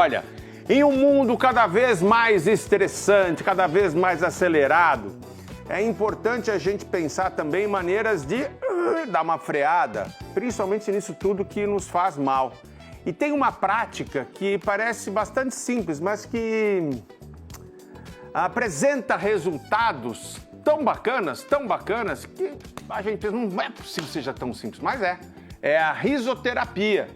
Olha, em um mundo cada vez mais estressante, cada vez mais acelerado, é importante a gente pensar também em maneiras de dar uma freada, principalmente nisso tudo que nos faz mal. E tem uma prática que parece bastante simples, mas que apresenta resultados tão bacanas, que a gente pensa, não é possível que seja tão simples, mas é a risoterapia.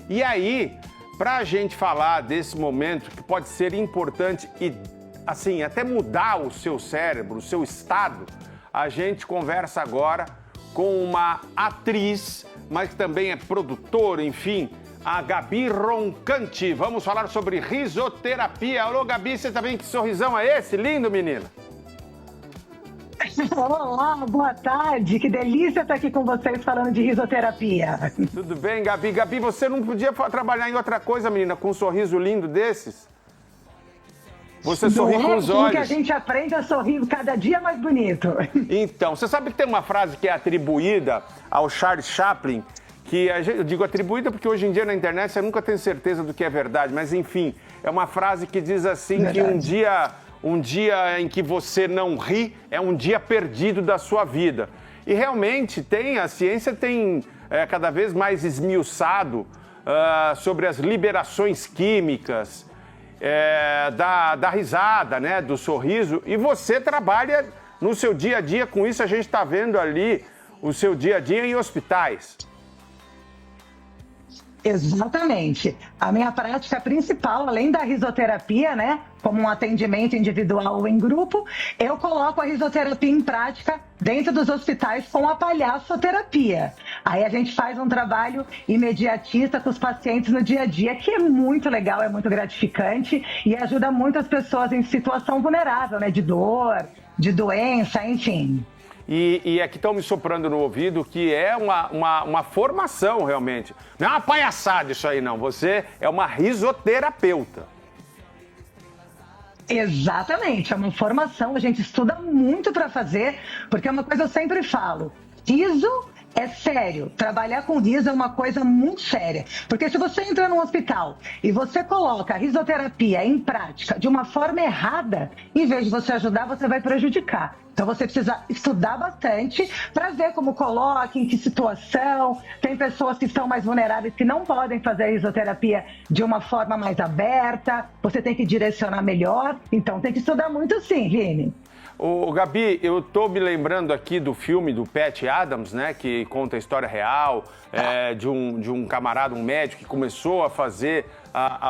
E aí, para a gente falar desse momento que pode ser importante e, assim, até mudar o seu cérebro, o seu estado, a gente conversa agora com uma atriz, mas que também é produtora, enfim, a Gabi Roncante. Vamos falar sobre risoterapia. Alô, Gabi, você também, que sorrisão é esse? Lindo, menina. Olá, boa tarde. Que delícia estar aqui com vocês falando de risoterapia. Tudo bem, Gabi? Gabi, você não podia trabalhar em outra coisa, menina, com um sorriso lindo desses? Você sorri com os olhos. Que a gente aprende a sorrir cada dia mais bonito. Então, você sabe que tem uma frase que é atribuída ao Charles Chaplin, que eu digo atribuída porque hoje em dia na internet você nunca tem certeza do que é verdade, mas enfim, é uma frase que diz assim verdade. Que um dia em que você não ri é um dia perdido da sua vida. E realmente a ciência tem cada vez mais esmiuçado sobre as liberações químicas da risada, né, do sorriso. E você trabalha no seu dia a dia com isso, a gente está vendo ali o seu dia a dia em hospitais. Exatamente. A minha prática principal, além da risoterapia, né, como um atendimento individual ou em grupo, eu coloco a risoterapia em prática dentro dos hospitais com a palhaçoterapia. Aí a gente faz um trabalho imediatista com os pacientes no dia a dia, que é muito legal, é muito gratificante e ajuda muito as pessoas em situação vulnerável, né, de dor, de doença, enfim. E aqui estão me soprando no ouvido que é uma formação realmente. Não é uma palhaçada isso aí, não. Você é uma risoterapeuta. Exatamente, é uma formação. A gente estuda muito para fazer, porque é uma coisa eu sempre falo. Riso é sério. Trabalhar com riso é uma coisa muito séria. Porque se você entra num hospital e você coloca a risoterapia em prática de uma forma errada, em vez de você ajudar, você vai prejudicar. Então você precisa estudar bastante para ver como coloca, em que situação. Tem pessoas que estão mais vulneráveis que não podem fazer a risoterapia de uma forma mais aberta. Você tem que direcionar melhor. Então tem que estudar muito sim, Vini. Ô, Gabi, eu tô me lembrando aqui do filme do Patch Adams, né, que conta a história real de um camarada, um médico que começou a fazer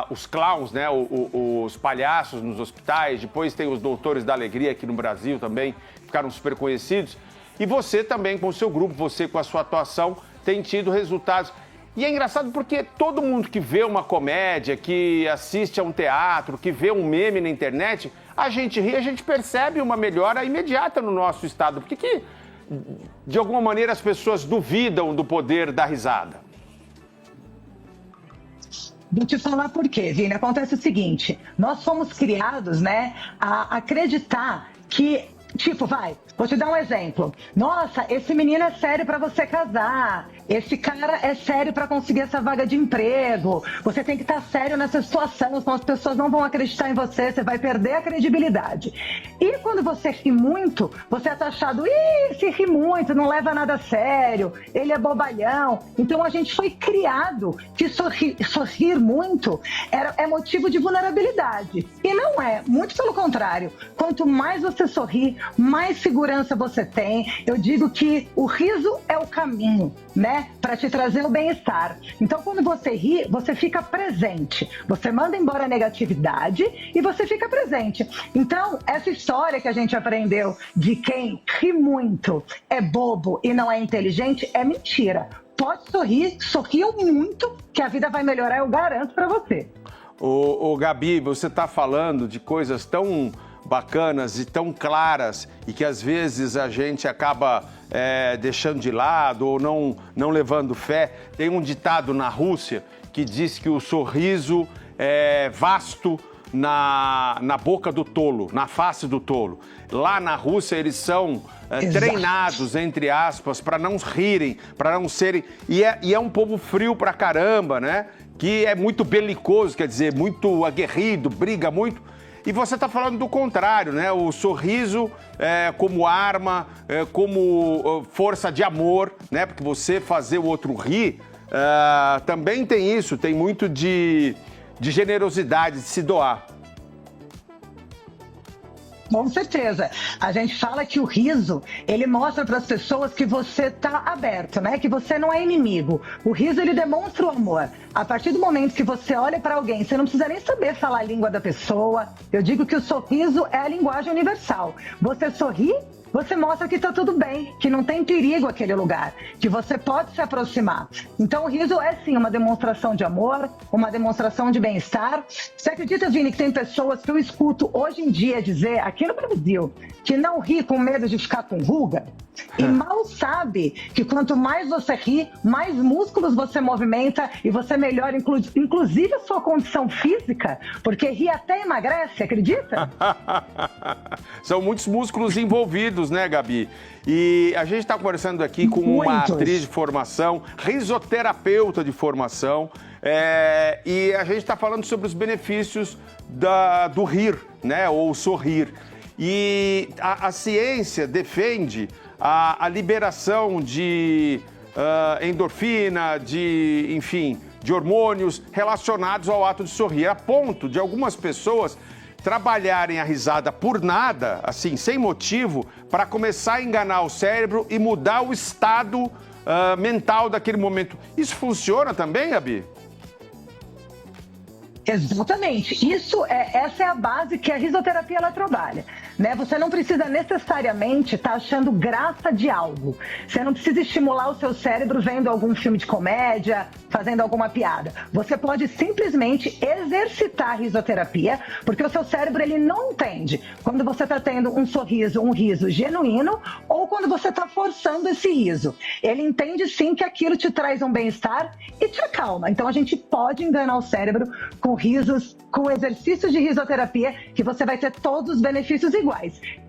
os clowns, né, os palhaços nos hospitais. Depois tem os Doutores da Alegria aqui no Brasil também, que ficaram super conhecidos. E você também, com o seu grupo, você com a sua atuação, tem tido resultados. E é engraçado porque todo mundo que vê uma comédia, que assiste a um teatro, que vê um meme na internet, a gente ri, a gente percebe uma melhora imediata no nosso estado. Por que, de alguma maneira, as pessoas duvidam do poder da risada? Vou te falar por quê, Vini. Acontece o seguinte, nós fomos criados, né, a acreditar que, vou te dar um exemplo. Nossa, esse menino é sério para você casar. Esse cara é sério para conseguir essa vaga de emprego. Você tem que estar sério nessa situação, senão as pessoas não vão acreditar em você, você vai perder a credibilidade. E quando você ri muito, você é taxado, se ri muito, não leva nada a sério, ele é bobalhão. Então a gente foi criado que sorrir muito é motivo de vulnerabilidade. E não é, muito pelo contrário. Quanto mais você sorri, mais segurança você tem. Eu digo que o riso é o caminho, né? Para te trazer o bem-estar. Então, quando você ri, você fica presente. Você manda embora a negatividade e você fica presente. Então, essa história que a gente aprendeu de quem ri muito é bobo e não é inteligente é mentira. Pode sorrir, sorriam muito, que a vida vai melhorar, eu garanto para você. Ô, Gabi, você está falando de coisas tão bacanas e tão claras e que às vezes a gente acaba deixando de lado ou não levando fé. Tem um ditado na Rússia que diz que o sorriso é vasto, na boca do tolo, na face do tolo. Lá na Rússia eles são treinados, entre aspas, para não rirem, para não serem... E é um povo frio pra caramba, né? Que é muito belicoso, quer dizer, muito aguerrido, briga muito. E você está falando do contrário, né? O sorriso como arma, como força de amor, né? Porque você fazer o outro rir também tem isso, tem muito de generosidade, de se doar. Com certeza. A gente fala que o riso, ele mostra para as pessoas que você está aberto, né? Que você não é inimigo. O riso, ele demonstra o amor. A partir do momento que você olha para alguém, você não precisa nem saber falar a língua da pessoa. Eu digo que o sorriso é a linguagem universal. Você sorri, você mostra que está tudo bem, que não tem perigo aquele lugar, que você pode se aproximar. Então o riso é sim uma demonstração de amor, uma demonstração de bem-estar. Você acredita, Vini, que tem pessoas que eu escuto hoje em dia dizer, aqui no Brasil, que não ri com medo de ficar com ruga? E mal sabe que quanto mais você ri, mais músculos você movimenta e você melhora, inclusive, a sua condição física, porque rir até emagrece, acredita? São muitos músculos envolvidos, né, Gabi? E a gente está conversando aqui com uma atriz de formação, risoterapeuta de formação, e a gente está falando sobre os benefícios do rir, né, ou sorrir. E a ciência defende a liberação de endorfina, enfim, de hormônios relacionados ao ato de sorrir, a ponto de algumas pessoas trabalharem a risada por nada, assim, sem motivo, para começar a enganar o cérebro e mudar o estado mental daquele momento. Isso funciona também, Gabi? Exatamente. Essa é a base que a risoterapia ela trabalha. Né? Você não precisa necessariamente estar achando graça de algo. Você não precisa estimular o seu cérebro vendo algum filme de comédia, fazendo alguma piada. Você pode simplesmente exercitar a risoterapia, porque o seu cérebro ele não entende quando você está tendo um riso genuíno, ou quando você está forçando esse riso. Ele entende sim que aquilo te traz um bem-estar e te acalma. Então a gente pode enganar o cérebro com risos, com exercícios de risoterapia, que você vai ter todos os benefícios iguais.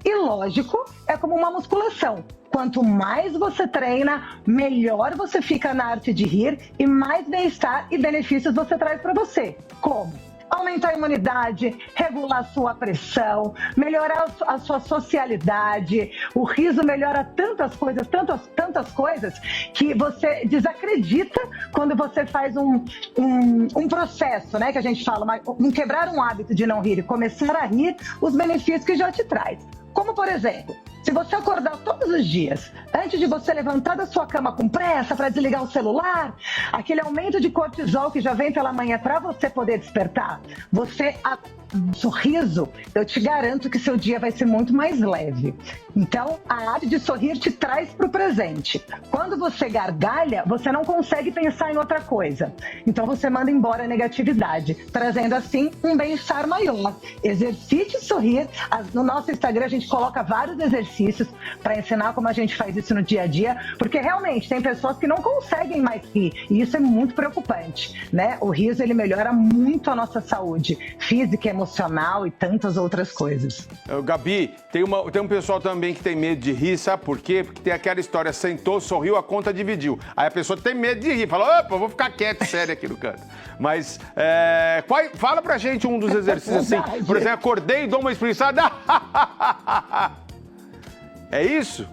E lógico, é como uma musculação. Quanto mais você treina, melhor você fica na arte de rir e mais bem-estar e benefícios você traz para você. Como? Aumentar a imunidade, regular a sua pressão, melhorar a sua socialidade. O riso melhora tantas coisas, tantas coisas, que você desacredita quando você faz um processo, né? Que a gente fala, quebrar um hábito de não rir e começar a rir, os benefícios que já te traz. Como, por exemplo, se você acordar todos os dias, antes de você levantar da sua cama com pressa para desligar o celular, aquele aumento de cortisol que já vem pela manhã para você poder despertar, sorriso, eu te garanto que seu dia vai ser muito mais leve. Então, a arte de sorrir te traz para o presente. Quando você gargalha, você não consegue pensar em outra coisa. Então, você manda embora a negatividade, trazendo assim um bem-estar maior. Exercite sorrir. No nosso Instagram, a gente coloca vários exercícios para ensinar como a gente faz isso no dia a dia, porque realmente tem pessoas que não conseguem mais rir, e isso é muito preocupante, né? O riso, ele melhora muito a nossa saúde física, emocional e tantas outras coisas. Gabi, tem um pessoal também que tem medo de rir, sabe por quê? Porque tem aquela história, sentou, sorriu, a conta dividiu. Aí a pessoa tem medo de rir, fala, opa, vou ficar quieto, sério aqui no canto. Mas, fala pra gente um dos exercícios assim, por exemplo, acordei e dou uma espreguiçada. É isso?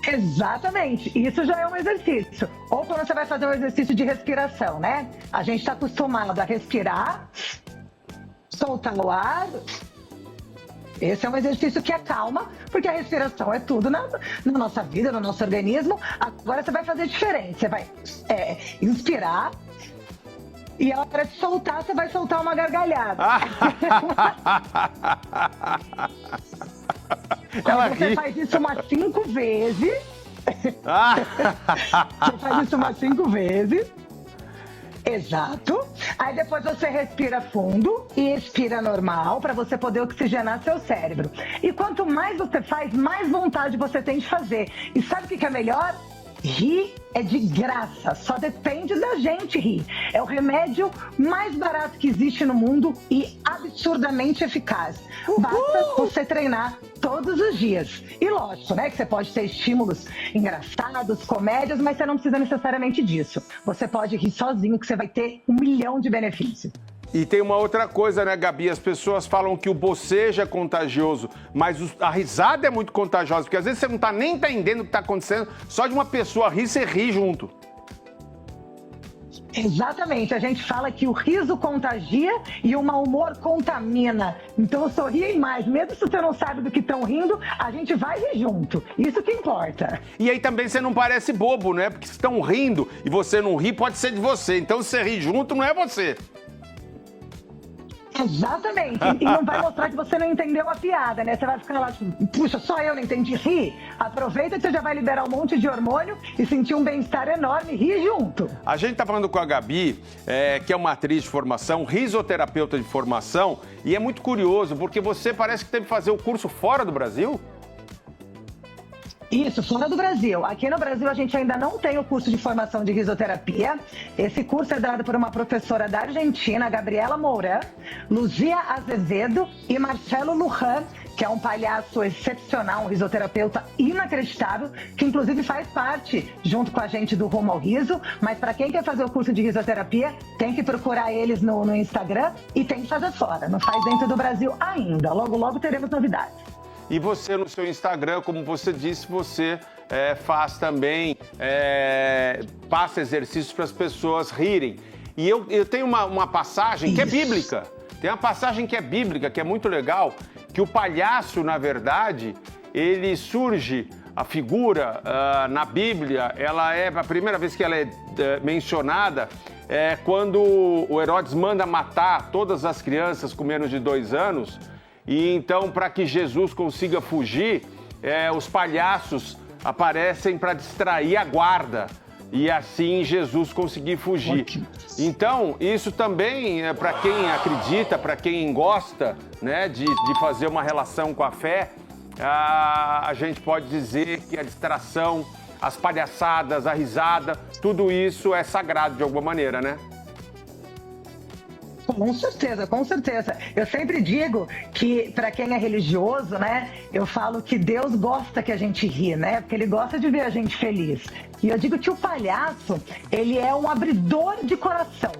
Exatamente, isso já é um exercício. Ou quando você vai fazer um exercício de respiração, né? A gente está acostumado a respirar, soltar o ar. Esse é um exercício que acalma, porque a respiração é tudo na nossa vida, no nosso organismo. Agora você vai fazer diferente, você vai inspirar e a hora de soltar, você vai soltar uma gargalhada. Você faz isso umas 5 vezes. Você faz isso umas 5 vezes. Exato. Aí depois você respira fundo e expira normal para você poder oxigenar seu cérebro. E quanto mais você faz, mais vontade você tem de fazer. E sabe o que é melhor? Rir é de graça, só depende da gente rir. É o remédio mais barato que existe no mundo e absurdamente eficaz. Basta você treinar todos os dias. E lógico, né, que você pode ter estímulos engraçados, comédias, mas você não precisa necessariamente disso. Você pode rir sozinho, que você vai ter 1 milhão de benefícios. E tem uma outra coisa, né, Gabi? As pessoas falam que o bocejo é contagioso, mas a risada é muito contagiosa, porque às vezes você não tá nem entendendo o que tá acontecendo, só de uma pessoa rir, você ri junto. Exatamente, a gente fala que o riso contagia e o mau humor contamina. Então sorriem mais, mesmo se você não sabe do que estão rindo, a gente vai rir junto. Isso que importa. E aí também você não parece bobo, né? Porque se estão rindo e você não ri, pode ser de você. Então se você ri junto, não é você. Exatamente, e não vai mostrar que você não entendeu a piada, né? Você vai ficar lá, tipo, puxa, só eu não entendi, ri. Aproveita que você já vai liberar um monte de hormônio e sentir um bem-estar enorme, ri junto. A gente tá falando com a Gabi, que é uma atriz de formação, risoterapeuta de formação, e é muito curioso, porque você parece que teve que fazer o curso fora do Brasil? Isso, fora do Brasil. Aqui no Brasil a gente ainda não tem o curso de formação de risoterapia. Esse curso é dado por uma professora da Argentina, Gabriela Mourã, Luzia Azevedo e Marcelo Lujan, que é um palhaço excepcional, um risoterapeuta inacreditável, que inclusive faz parte, junto com a gente, do Rumo ao Riso. Mas para quem quer fazer o curso de risoterapia, tem que procurar eles no Instagram e tem que fazer fora. Não faz dentro do Brasil ainda. Logo, logo teremos novidades. E você, no seu Instagram, como você disse, você faz também, passa exercícios para as pessoas rirem. E eu tenho uma passagem que é bíblica. Tem uma passagem que é bíblica, que é muito legal, que o palhaço, na verdade, ele surge, a figura na Bíblia, a primeira vez que ela é mencionada é quando o Herodes manda matar todas as crianças com menos de 2 anos. E então, para que Jesus consiga fugir, os palhaços aparecem para distrair a guarda e assim Jesus conseguir fugir. Então, isso também, para quem acredita, para quem gosta, né, de fazer uma relação com a fé, a gente pode dizer que a distração, as palhaçadas, a risada, tudo isso é sagrado de alguma maneira, né? Com certeza, com certeza. Eu sempre digo que, para quem é religioso, né, eu falo que Deus gosta que a gente ri, né, porque Ele gosta de ver a gente feliz. E eu digo que o palhaço, ele é um abridor de coração.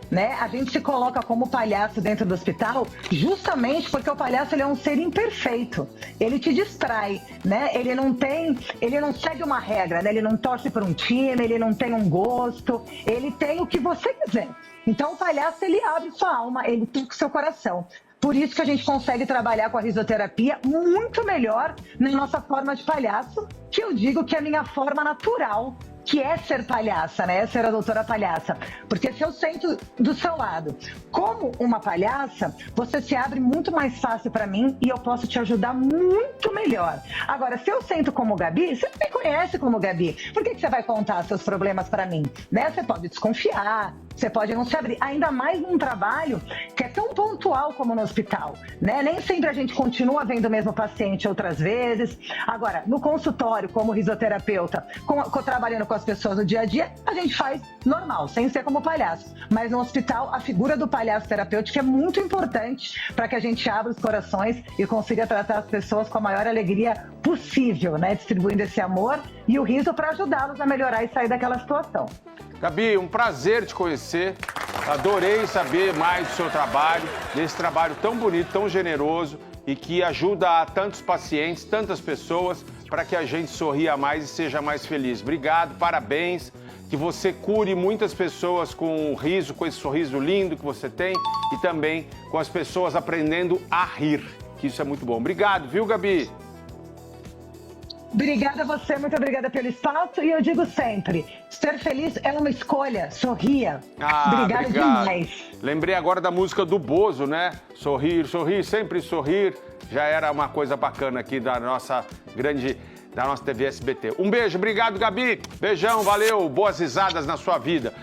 Né? A gente se coloca como palhaço dentro do hospital justamente porque o palhaço ele é um ser imperfeito. Ele te distrai, né? Ele não segue uma regra, né? Ele não torce para um time, ele não tem um gosto, ele tem o que você quiser. Então o palhaço ele abre sua alma, ele toca o seu coração. Por isso que a gente consegue trabalhar com a risoterapia muito melhor na nossa forma de palhaço, que eu digo que é a minha forma natural, que é ser palhaça, né? Ser a doutora palhaça. Porque se eu sento do seu lado como uma palhaça, você se abre muito mais fácil para mim e eu posso te ajudar muito melhor. Agora, se eu sento como Gabi, você me conhece como Gabi. Por que você vai contar seus problemas para mim? Né? Você pode desconfiar, você pode não se abrir. Ainda mais num trabalho que é tão pontual como no hospital, né? Nem sempre a gente continua vendo o mesmo paciente outras vezes. Agora, no consultório, como risoterapeuta, trabalhando com as pessoas no dia a dia, a gente faz normal, sem ser como palhaço. Mas no hospital, a figura do palhaço terapêutico é muito importante para que a gente abra os corações e consiga tratar as pessoas com a maior alegria possível, né? Distribuindo esse amor e o riso para ajudá-los a melhorar e sair daquela situação. Gabi, um prazer te conhecer. Adorei saber mais do seu trabalho, desse trabalho tão bonito, tão generoso e que ajuda a tantos pacientes, tantas pessoas, para que a gente sorria mais e seja mais feliz. Obrigado, parabéns, que você cure muitas pessoas com o riso, com esse sorriso lindo que você tem e também com as pessoas aprendendo a rir, que isso é muito bom. Obrigado, viu, Gabi? Obrigada a você, muito obrigada pelo espaço. E eu digo sempre, ser feliz é uma escolha, sorria. Obrigada demais. Lembrei agora da música do Bozo, né? Sorrir, sorrir, sempre sorrir. Já era uma coisa bacana aqui da nossa TV SBT. Um beijo, obrigado, Gabi. Beijão, valeu, boas risadas na sua vida.